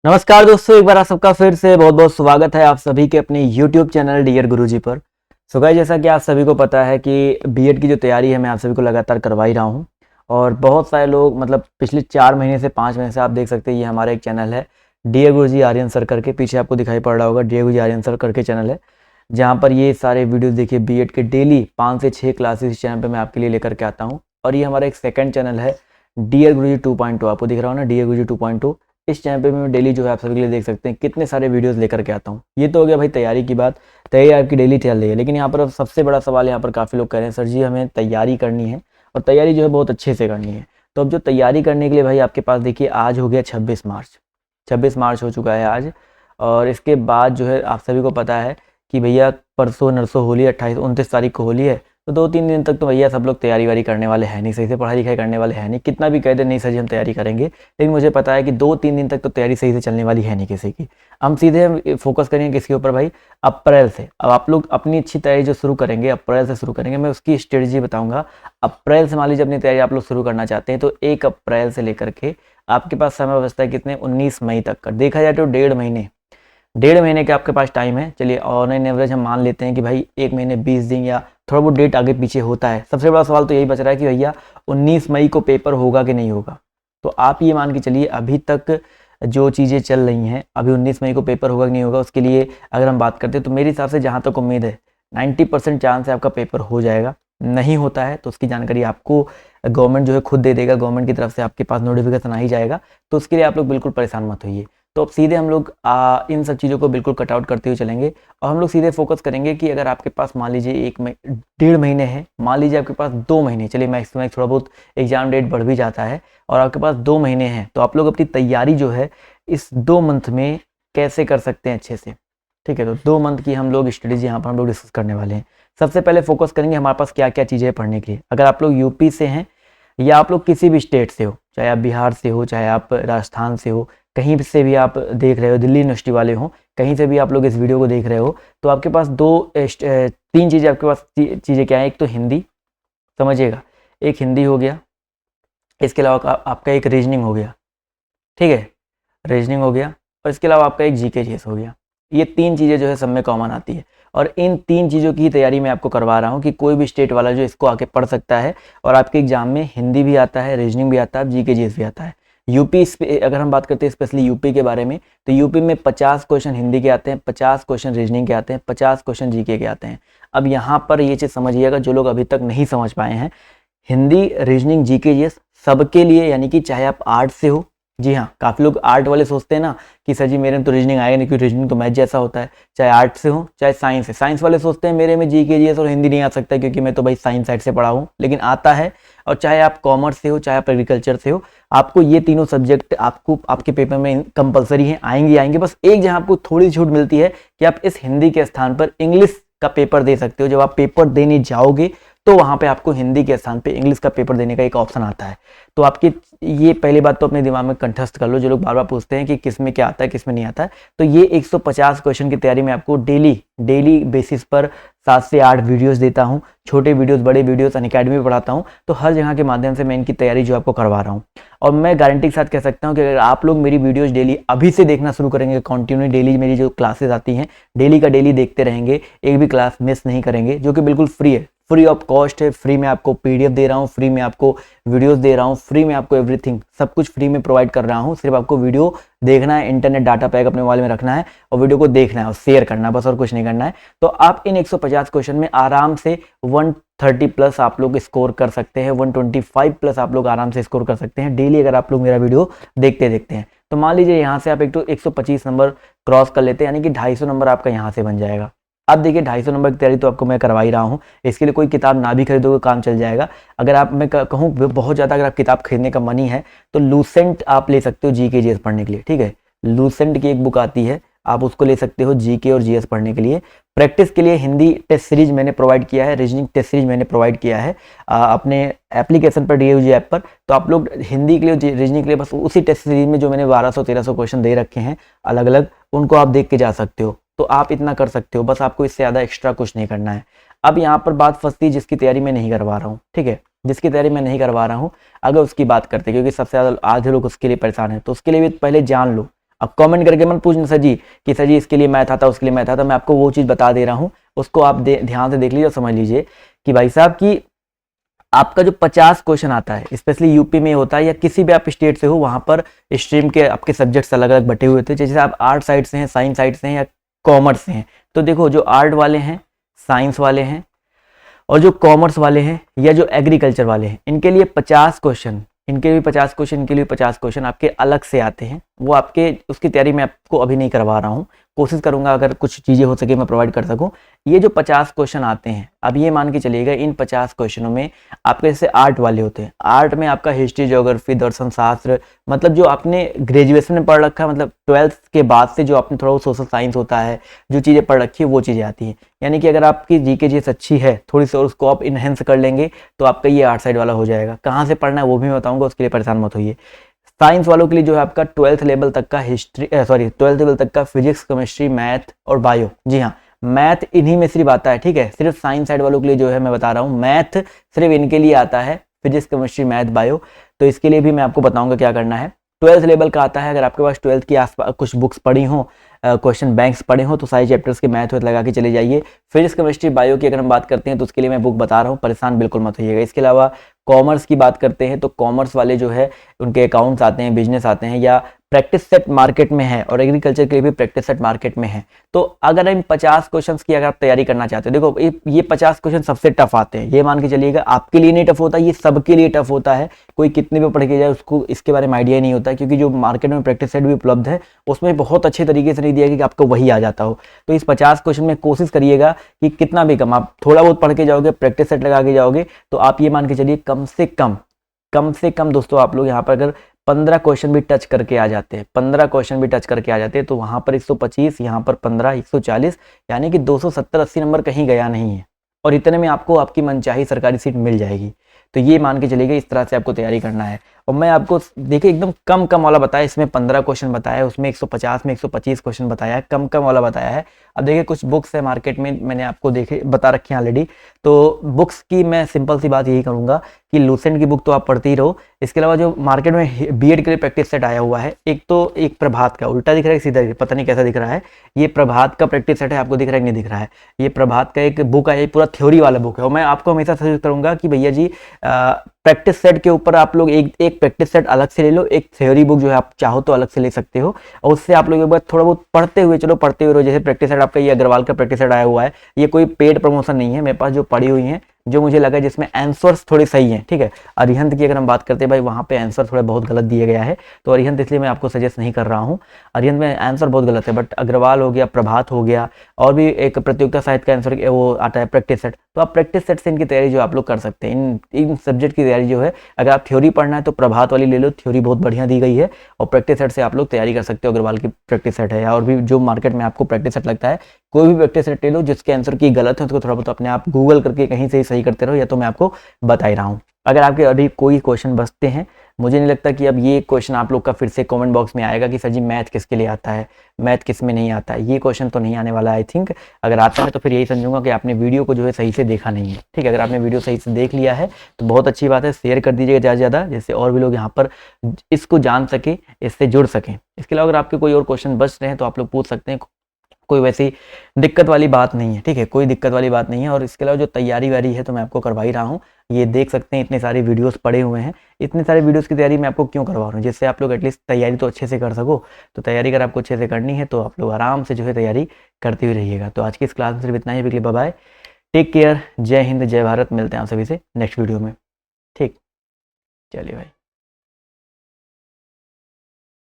नमस्कार दोस्तों, एक बार आप सबका फिर से बहुत बहुत स्वागत है आप सभी के अपने YouTube चैनल डियर गुरुजी पर। सो गाइस, जैसा कि आप सभी को पता है कि बीएड की जो तैयारी है मैं आप सभी को लगातार करवा ही रहा हूँ। और बहुत सारे लोग मतलब पिछले 4 महीने से 5 महीने से आप देख सकते हैं, ये हमारा एक चैनल है डियर गुरुजी आर्यन सर करके, पीछे आपको दिखाई पड़ रहा होगा डियर गुरुजी आर्यन सर करके चैनल है, जहाँ पर ये सारे वीडियोज़ देखिए बीएड के डेली 5 से 6 क्लासेस इस चैनल पर मैं आपके लिए लेकर के आता हूँ। और ये हमारा एक सेकेंड चैनल है डियर गुरुजी 2.2, आपको दिख रहा हो ना डियर गुरुजी 2.2। इस चैनल पे मैं डेली जो है आप सभी के लिए देख सकते हैं कितने सारे वीडियोस लेकर के आता हूँ। ये तो हो गया भाई तैयारी की बात, तैयारी आपकी डेली चल रही है। लेकिन यहाँ पर अब सबसे बड़ा सवाल यहाँ पर काफ़ी लोग कह रहे हैं सर जी हमें तैयारी करनी है और तैयारी जो है बहुत अच्छे से करनी है। तो अब जो तैयारी करने के लिए भाई आपके पास देखिए आज हो गया 26 मार्च, 26 मार्च हो चुका है आज। और इसके बाद जो है आप सभी को पता है कि भैया परसों नरसों होली 28-29 तारीख को होली है। तो 2-3 दिन तक तो भैया सब लोग तैयारी वारी करने वाले हैं नहीं, सही से पढ़ाई लिखाई करने वाले हैं नहीं। कितना भी कह दे नहीं सर जी हम तैयारी करेंगे, लेकिन मुझे पता है कि 2-3 दिन तक तो तैयारी सही से चलने वाली है नहीं किसी की। हम सीधे फोकस करेंगे किसके ऊपर भाई, अप्रैल से। अब आप लोग अपनी अच्छी तैयारी जो शुरू करेंगे अप्रैल से शुरू करेंगे, मैं उसकी स्ट्रेटजी बताऊंगा। अप्रैल से मान लीजिए अपनी तैयारी आप लोग शुरू करना चाहते हैं तो 1 अप्रैल से लेकर के आपके पास समय बचता है कितने, 19 मई तक का। देखा जाए तो 1.5 महीने के आपके पास टाइम है। चलिए ऑन एन एवरेज हम मान लेते हैं कि भाई 1 महीने 20 दिन या थोड़ा बहुत डेट आगे पीछे होता है। सबसे बड़ा सवाल तो यही बच रहा है कि भैया 19 मई को पेपर होगा कि नहीं होगा। तो आप ये मान के चलिए अभी तक जो चीज़ें चल रही हैं, अभी 19 मई को पेपर होगा कि नहीं होगा उसके लिए अगर हम बात करते हैं तो मेरे हिसाब से जहाँ तक उम्मीद है 90% चांस है आपका पेपर हो जाएगा। नहीं होता है तो उसकी जानकारी आपको गवर्नमेंट जो है खुद दे देगा, गवर्नमेंट की तरफ से आपके पास नोटिफिकेशन आ ही जाएगा। तो उसके लिए आप लोग बिल्कुल परेशान मत होइए। तो अब सीधे हम लोग इन सब चीज़ों को बिल्कुल कट आउट करते हुए चलेंगे और हम लोग सीधे फोकस करेंगे कि अगर आपके पास मान लीजिए 1.5 महीने है, मान लीजिए आपके पास 2 महीने, चलिए मैक्सिमम थोड़ा बहुत एग्जाम डेट बढ़ भी जाता है और आपके पास 2 महीने हैं, तो आप लोग अपनी तैयारी जो है इस 2 मंथ में कैसे कर सकते हैं अच्छे से। ठीक है, तो 2 मंथ की हम लोग स्टडीज यहाँ पर हम लोग डिस्कस करने वाले हैं। सबसे पहले फोकस करेंगे हमारे पास क्या क्या चीज़ें पढ़ने के लिए। अगर आप लोग यूपी से हैं या आप लोग किसी भी स्टेट से हो, चाहे आप बिहार से हो, चाहे आप राजस्थान से हो, कहीं से भी आप देख रहे हो, दिल्ली यूनिवर्सिटी वाले हो, कहीं से भी आप लोग इस वीडियो को देख रहे हो, तो आपके पास 3 चीज़ें आपके पास चीज़ें क्या है। एक तो हिंदी समझिएगा, एक हिंदी हो गया, इसके अलावा आपका एक रीजनिंग हो गया। ठीक है, रीजनिंग हो गया और इसके अलावा आपका एक जीके जीएस हो गया। ये 3 चीज़ें जो है सब में कॉमन आती है और इन 3 चीज़ों की तैयारी मैं आपको करवा रहा हूँ कि कोई भी स्टेट वाला जो इसको आके पढ़ सकता है। और आपके एग्जाम में हिंदी भी आता है, रीजनिंग भी आता है, जीके जीएस भी आता है। यूपी अगर हम बात करते हैं स्पेशली यूपी के बारे में, तो यूपी में 50 क्वेश्चन हिंदी के आते हैं, 50 क्वेश्चन रीजनिंग के आते हैं, 50 क्वेश्चन जीके के आते हैं। अब यहाँ पर ये चीज़ समझिएगा, जो लोग अभी तक नहीं समझ पाए हैं, हिंदी, रीजनिंग, जीके जीएस सबके लिए, यानी कि चाहे आप आर्ट से हो। जी हाँ, काफ़ी लोग आर्ट वाले सोचते हैं ना कि सर जी मेरे में तो रीजनिंग आएगा नहीं क्योंकि रीजनिंग तो मैथ जैसा होता है। चाहे आर्ट से हो चाहे साइंस से, साइंस वाले सोचते हैं मेरे में जीके जीएस और हिंदी नहीं आ सकता क्योंकि मैं तो भाई साइंस साइड से पढ़ा हूँ, लेकिन आता है। और चाहे आप कॉमर्स से हो चाहे आप एग्रीकल्चर से हो, आपको ये तीनों सब्जेक्ट आपको आपके पेपर में कंपलसरी हैं, आएंगे। बस एक जहाँ आपको थोड़ी छूट मिलती है कि आप इस हिंदी के स्थान पर इंग्लिश का पेपर दे सकते हो। जब आप पेपर देने जाओगे तो वहाँ पे आपको हिंदी के स्थान पे इंग्लिश का पेपर देने का एक ऑप्शन आता है। तो आपकी ये पहली बात तो अपने दिमाग में कंठस्थ कर लो। जो लोग बार बार पूछते हैं कि किस में क्या आता है किस में नहीं आता है, तो ये 150 क्वेश्चन की तैयारी मैं आपको डेली बेसिस पर 7 से 8 वीडियोस देता हूँ, छोटे वीडियोस बड़े वीडियोस, अनअकैडमी में पढ़ाता हूँ। तो हर जगह के माध्यम से मैं इनकी तैयारी जो आपको करवा रहा हूँ। और मैं गारंटी के साथ कह सकता हूँ कि अगर आप लोग मेरी वीडियोस डेली अभी से देखना शुरू करेंगे, कंटिन्यू डेली मेरी जो क्लासेस आती हैं डेली का डेली देखते रहेंगे, एक भी क्लास मिस नहीं करेंगे, जो कि बिल्कुल फ्री है, फ्री ऑफ कॉस्ट है। फ्री में आपको पीडीएफ दे रहा हूँ, फ्री में आपको वीडियोस दे रहा हूँ, फ्री में आपको एवरीथिंग सब कुछ फ्री में प्रोवाइड कर रहा हूँ। सिर्फ आपको वीडियो देखना है, इंटरनेट डाटा पैक अपने मोबाइल में रखना है और वीडियो को देखना है और शेयर करना है, बस और कुछ नहीं करना है। तो आप इन 150 क्वेश्चन में आराम से 130 प्लस आप लोग स्कोर कर सकते हैं, 125 प्लस आप लोग आराम से स्कोर कर सकते हैं डेली, अगर आप लोग मेरा वीडियो देखते हैं। तो मान लीजिए यहाँ से आप एक तो 125 नंबर क्रॉस कर लेते हैं, यानी कि 250 नंबर आपका यहाँ से बन जाएगा। अब देखिए 250 नंबर की तैयारी तो आपको मैं करवा ही रहा हूँ, इसके लिए कोई किताब ना भी खरीदोगे काम चल जाएगा। अगर आप मैं कहूँ बहुत ज़्यादा अगर आप किताब खरीदने का मन ही है तो लूसेंट आप ले सकते हो जीके जीएस पढ़ने के लिए। ठीक है, लूसेंट की एक बुक आती है, आप उसको ले सकते हो जीके और जीएस पढ़ने के लिए। प्रैक्टिस के लिए हिंदी टेस्ट सीरीज मैंने प्रोवाइड किया है, रीजनिंग टेस्ट सीरीज मैंने प्रोवाइड किया है अपने एप्लीकेशन पर DAUG ऐप पर। तो आप लोग हिंदी के लिए रीजनिंग के लिए बस उसी टेस्ट सीरीज में जो मैंने 1200-1300 क्वेश्चन दे रखे हैं अलग अलग, उनको आप देख के जा सकते हो। तो आप इतना कर सकते हो, बस आपको इससे ज़्यादा एक्स्ट्रा कुछ नहीं करना है। अब यहाँ पर बात फंसती है जिसकी तैयारी मैं नहीं करवा रहा हूँ। ठीक है, जिसकी तैयारी मैं नहीं करवा रहा हूँ, अगर उसकी बात करते, क्योंकि सबसे ज़्यादा आधे लोग उसके लिए परेशान हैं, तो उसके लिए भी पहले जान लो अब कमेंट करके मत पूछना सर जी कि सर जी इसके लिए मैथ आता, उसके लिए मैथ आता। मैं आपको वो चीज़ बता दे रहा हूँ, उसको आप ध्यान से देख लीजिए और समझ लीजिए कि भाई साहब कि आपका जो 50 क्वेश्चन आता है, स्पेशली यूपी में होता है या किसी भी आप स्टेट से हो, वहां पर स्ट्रीम के आपके सब्जेक्ट्स अलग अलग बटे हुए थे। जैसे आप आर्ट साइड से हैं, साइंस साइड से हैं या कॉमर्स से हैं, तो देखो जो आर्ट वाले हैं, साइंस वाले हैं और जो कॉमर्स वाले हैं या जो एग्रीकल्चर वाले हैं, इनके लिए 50 क्वेश्चन, इनके लिए 50 क्वेश्चन, इनके लिए 50 क्वेश्चन आपके अलग से आते हैं। वो आपके उसकी तैयारी मैं आपको अभी नहीं करवा रहा हूँ, कोशिश करूंगा अगर कुछ चीज़ें हो सके मैं प्रोवाइड कर सकूं। ये जो 50 क्वेश्चन आते हैं, अब ये मान के चलिएगा इन 50 क्वेश्चनों में आपके जैसे आर्ट वाले होते हैं, आर्ट में आपका हिस्ट्री, ज्योग्राफी, दर्शन शास्त्र, मतलब जो आपने ग्रेजुएशन में पढ़ रखा है, मतलब 12th के बाद से जो आपने थोड़ा सोशल साइंस होता है, जो चीज़ें पढ़ रखी है वो चीज़ें आती हैं। यानी कि अगर आपकी जीके जीएस अच्छी है थोड़ी सी और उसको आप इनहेंस कर लेंगे तो आपका ये आर्ट साइड वाला हो जाएगा। कहाँ से पढ़ना है वो भी मैं बताऊंगा, उसके लिए परेशान मत होइए। साइंस वालों के लिए जो है आपका 12th लेवल तक का 12th लेवल तक का फिजिक्स, केमिस्ट्री, मैथ और बायो। जी हाँ, मैथ इन्हीं में सिर्फ आता है, ठीक है। सिर्फ साइंस साइड वालों के लिए जो है मैं बता रहा हूँ, मैथ सिर्फ इनके लिए आता है, फिजिक्स, केमिस्ट्री, मैथ, बायो। तो इसके लिए भी मैं आपको बताऊंगा क्या करना है। 12th लेवल का आता है, अगर आपके पास 12th की आसपास कुछ बुक्स पढ़ी हो, क्वेश्चन बैंक्स पढ़े हो, तो सारे चैप्टर्स के मैथ लगा के चले जाइए। फिजिक्स, केमिस्ट्री, बायो की अगर हम बात करते हैं तो उसके लिए मैं बुक बता रहा हूँ, परेशान बिल्कुल मत होइएगा। इसके अलावा कॉमर्स की बात करते हैं तो कॉमर्स वाले जो है उनके अकाउंट्स आते हैं, बिजनेस आते हैं या प्रैक्टिस सेट मार्केट में है, और एग्रीकल्चर के लिए भी प्रैक्टिस सेट मार्केट में है। तो अगर इन 50 क्वेश्चंस की अगर आप तैयारी करना चाहते हो, देखो ये 50 क्वेश्चन सबसे टफ आते हैं, ये मान के चलिएगा। आपके लिए नहीं टफ होता, ये सबके लिए टफ होता है। कोई कितने भी पढ़ के जाए उसको इसके बारे में आइडिया नहीं होता, क्योंकि जो मार्केट में प्रैक्टिस सेट भी उपलब्ध है उसमें बहुत अच्छे तरीके से नहीं दिया गया कि आपको वही आ जाता हो। तो इस 50 क्वेश्चन में कोशिश करिएगा कि कितना भी कम, आप थोड़ा बहुत पढ़ के जाओगे, प्रैक्टिस सेट लगा के जाओगे, तो आप ये मान के चलिए कम से कम दोस्तों आप लोग यहाँ पर अगर 15 क्वेश्चन भी टच करके आ जाते हैं, 15 क्वेश्चन भी टच करके आ जाते हैं, तो वहां पर 125, यहाँ पर 15, 140, यानी कि 270-80 नंबर कहीं गया नहीं है। और इतने में आपको आपकी मनचाही सरकारी सीट मिल जाएगी। तो ये मान के चलिएगा इस तरह से आपको तैयारी करना है। और मैं आपको देखिए एकदम कम वाला बताया, इसमें 15 क्वेश्चन बताया है, उसमें 150 में 125 क्वेश्चन बताया है, कम वाला बताया है। अब देखिए कुछ बुक्स है मार्केट में, मैंने आपको बता रखी है ऑलरेडी। तो बुक्स की मैं सिंपल सी बात यही करूंगा कि लूसेंट की बुक तो आप पढ़ते ही रहो। इसके अलावा जो मार्केट में बीएड के लिए प्रैक्टिस सेट आया हुआ है, एक प्रभात का उल्टा दिख रहा है, सीधा पता नहीं कैसा दिख रहा है, ये प्रभात का प्रैक्टिस सेट है, आपको दिख रहा है नहीं दिख रहा है, ये प्रभात का एक बुक है, पूरा थ्योरी वाला बुक है। और मैं आपको हमेशा सजेस्ट करूंगा कि भैया जी प्रैक्टिस सेट के ऊपर आप लोग एक प्रैक्टिस सेट अलग से ले लो, एक थ्योरी बुक जो है आप चाहो तो अलग से ले सकते हो, और उससे आप लोग एक बार थोड़ा बहुत पढ़ते हुए रहो। जैसे प्रैक्टिस सेट आपका ये अग्रवाल का प्रैक्टिस सेट आया हुआ है, ये कोई पेड प्रमोशन नहीं है, मेरे पास जो पढ़ी हुई है, जो मुझे लगा जिसमें आंसर्स थोड़े सही हैं, ठीक है। अरिहंत की अगर हम बात करते हैं भाई, वहाँ पे आंसर थोड़ा बहुत गलत दिया गया है, तो अरिहंत इसलिए मैं आपको सजेस्ट नहीं कर रहा हूँ, अरिहंत में आंसर बहुत गलत है। बट अग्रवाल हो गया, प्रभात हो गया, और भी एक प्रतियोगिता साहित्य का आंसर वो आता है प्रैक्टिस सेट, तो आप प्रैक्टिस सेट से इनकी तैयारी जो आप लोग कर सकते हैं। इन सब्जेक्ट की तैयारी जो है, अगर आप थ्योरी पढ़ना है तो प्रभात वाली ले लो, थ्योरी बहुत बढ़िया दी गई है, और प्रैक्टिस सेट से आप लोग तैयारी कर सकते हो। अग्रवाल की प्रैक्टिस सेट है, और भी जो मार्केट में आपको प्रैक्टिस सेट लगता है, कोई भी प्रैक्टिस सेट ले लो जिसके आंसर की गलत है, उसको थोड़ा बहुत अपने आप गूगल करके कहीं से ही सही करते रहो, या तो मैं आपको बता ही रहा हूँ। अगर आपके अभी कोई क्वेश्चन बचते हैं, मुझे नहीं लगता कि अब ये क्वेश्चन आप लोग का फिर से कमेंट बॉक्स में आएगा कि सर जी मैथ किसके लिए आता है, मैथ किस में नहीं आता है, ये क्वेश्चन तो नहीं आने वाला है। आई थिंक अगर आता है तो फिर यही समझूंगा कि आपने वीडियो को जो है सही से देखा नहीं है, ठीक है। अगर आपने वीडियो सही से देख लिया है तो बहुत अच्छी बात है, शेयर कर दीजिएगा ज़्यादा से ज़्यादा, जिससे और भी लोग यहाँ पर इसको जान सके, इससे जुड़ सकें। इसके अलावा अगर आपके कोई और क्वेश्चन बच रहे हैं तो आप लोग पूछ सकते हैं, कोई वैसी दिक्कत वाली बात नहीं है, ठीक है, कोई दिक्कत वाली बात नहीं है। और इसके अलावा जो तैयारी वारी है तो मैं आपको करवा ही रहा हूँ, ये देख सकते हैं इतने सारे वीडियोस पड़े हुए हैं, इतने सारे वीडियोस की तैयारी मैं आपको क्यों करवा रहा हूँ, जिससे आप लोग एटलीस्ट तैयारी तो अच्छे से कर सको। तो तैयारी अगर आपको अच्छे से करनी है तो आप लोग आराम से जो है तैयारी करते हुए रहिएगा। तो आज की इस क्लास में सिर्फ इतना ही, बाय बाय, टेक केयर, जय हिंद, जय भारत। मिलते हैं आप सभी से नेक्स्ट वीडियो में, ठीक, चलिए भाई।